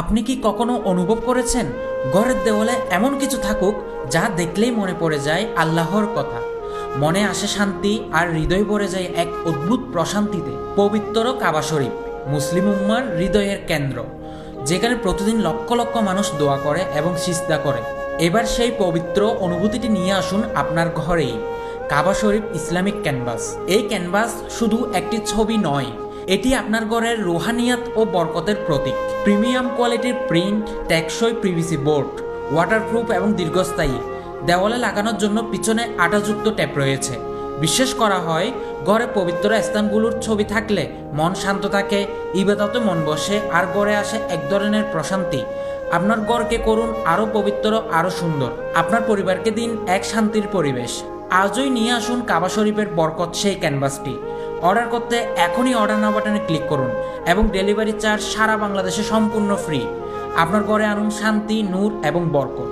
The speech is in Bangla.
আপনি কি কখনো অনুভব করেছেন ঘরের দেওয়ালে এমন কিছু থাকুক যা দেখলেই মনে পড়ে যায় আল্লাহর কথা, মনে আসে শান্তি আর হৃদয় ভরে যায় এক অদ্ভুত প্রশান্তিতে। পবিত্র কাবা শরীফ মুসলিম উম্মার হৃদয়ের কেন্দ্র, যেখানে প্রতিদিন লক্ষ লক্ষ মানুষ দোয়া করে এবং সিজদা করে। এবার সেই পবিত্র অনুভূতিটি নিয়ে আসুন আপনার ঘরেই। কাবা শরীফ ইসলামিক ক্যানভাস। এই ক্যানভাস শুধু একটি ছবি নয়, এটি আপনার ঘরের রুহানিয়াত ও বরকতের প্রতীক। প্রিমিয়াম কোয়ালিটির প্রিন্ট, টেকসই পিভিসি বোর্ড, ওয়াটারপ্রুফ এবং দীর্ঘস্থায়ী। দেওয়ালে লাগানোর জন্য পিছনে আঠাযুক্ত ট্যাপ রয়েছে। বিশ্বাস করা হয় ঘরে পবিত্র স্থানগুলোর ছবি থাকলে মন শান্ত থাকে, ইবাদতে মন বসে আর ঘরে আসে এক ধরনের প্রশান্তি। আপনার ঘরকে করুন আরও পবিত্র, আরও সুন্দর। আপনার পরিবারকে দিন এক শান্তির পরিবেশ। আজই নিয়ে আসুন কাবা শরীফের বরকত সেই ক্যানভাসটি। অর্ডার করতে এখনই অর্ডার নাও বাটনে ক্লিক করুন এবং ডেলিভারি চার্জ সারা বাংলাদেশে সম্পূর্ণ ফ্রি। আপনার ঘরে আনুন শান্তি, নূর এবং বরকত।